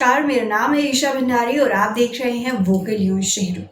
नमस्कार, मेरा नाम है ईशा भंडारी और आप देख रहे हैं वोकल न्यूज शहरों।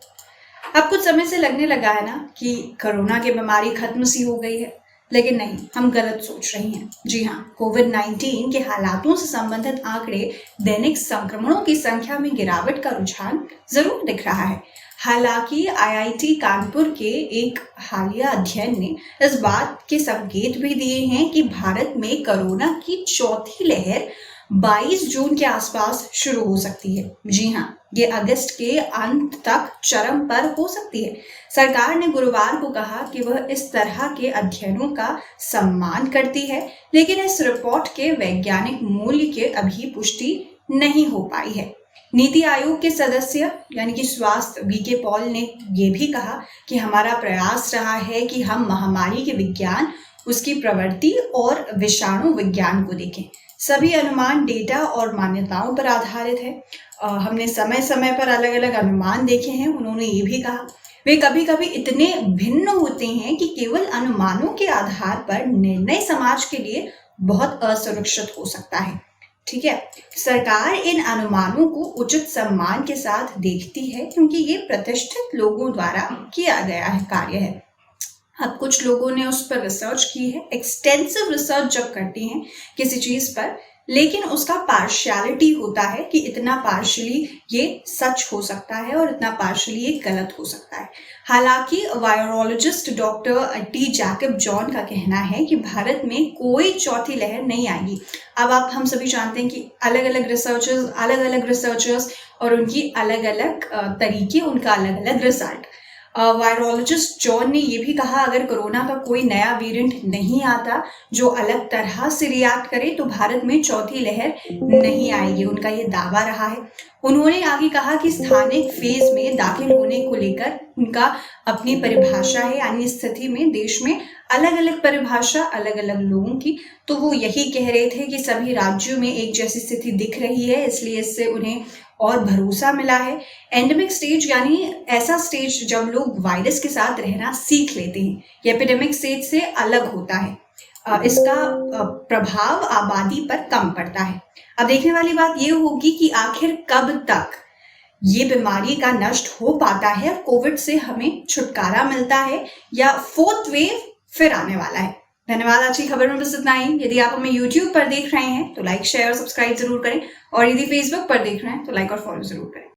अब कुछ समय से लगने लगा है ना कि कोरोना की बीमारी खत्म सी हो गई है, लेकिन नहीं, हम गलत सोच रही हैं। जी हाँ, कोविड-19 के हालातों से संबंधित आंकड़े दैनिक संक्रमणों की संख्या में गिरावट का रुझान जरूर दिख रहा है। हालांकि आईआईटी कानपुर के एक हालिया अध्ययन ने इस बात के संकेत भी दिए हैं कि भारत में कोरोना की चौथी लहर 22 जून के आसपास शुरू हो सकती है। जी हाँ, ये अगस्त के अंत तक चरम पर हो सकती है। सरकार ने गुरुवार को कहा कि वह इस तरह के अध्ययनों का सम्मान करती है, लेकिन इस रिपोर्ट के वैज्ञानिक मूल्य की अभी पुष्टि नहीं हो पाई है। नीति आयोग के सदस्य यानी कि स्वास्थ्य वीके पॉल ने यह भी कहा कि हमारा प्रयास रहा है कि हम महामारी के विज्ञान, उसकी प्रवृत्ति और विषाणु विज्ञान को देखें। सभी अनुमान डेटा और मान्यताओं पर आधारित है। हमने समय समय पर अलग अलग अनुमान देखे हैं। उन्होंने ये भी कहा वे कभी कभी इतने भिन्न होते हैं कि केवल अनुमानों के आधार पर निर्णय समाज के लिए बहुत असुरक्षित हो सकता है। ठीक है, सरकार इन अनुमानों को उचित सम्मान के साथ देखती है क्योंकि ये प्रतिष्ठित लोगों द्वारा किया गया है कार्य है। अब कुछ लोगों ने उस पर रिसर्च की है। एक्सटेंसिव रिसर्च जब करते हैं किसी चीज पर, लेकिन उसका पार्शियलिटी होता है कि इतना पार्शियली ये सच हो सकता है और इतना पार्शियली ये गलत हो सकता है। हालांकि virologist doctor T Jacob John का कहना है कि भारत में कोई चौथी लहर नहीं आएगी। अब आप हम सभी जानते हैं कि अलग अलग रिसर्चर्स और उनकी अलग अलग तरीके, उनका अलग अलग रिजल्ट। वायरोलॉजिस्ट जॉन ने यह भी कहा अगर कोरोना का कोई नया वेरिएंट नहीं आता जो अलग तरह से रिएक्ट करे तो भारत में चौथी लहर नहीं आएगी, उनका यह दावा रहा है। उन्होंने आगे कहा कि स्थानिक फेज में दाखिल होने को लेकर उनका अपनी परिभाषा है, यानी स्थिति में देश में अलग अलग परिभाषा अलग अलग लोगों की। तो वो यही कह रहे थे कि सभी राज्यों में एक जैसी स्थिति दिख रही है, इसलिए इससे उन्हें और भरोसा मिला है। एंडेमिक स्टेज यानी ऐसा स्टेज जब लोग वायरस के साथ रहना सीख लेते हैं, ये एपिडेमिक स्टेज से अलग होता है। इसका प्रभाव आबादी पर कम पड़ता है। अब देखने वाली बात ये होगी कि आखिर कब तक ये बीमारी का नष्ट हो पाता है, कोविड से हमें छुटकारा मिलता है या फोर्थ वेव फिर आने वाला है। धन्यवाद। आज की खबर में बस इतना ही। यदि आप हमें YouTube पर देख रहे हैं तो लाइक, शेयर और सब्सक्राइब जरूर करें, और यदि Facebook पर देख रहे हैं तो लाइक और फॉलो जरूर करें।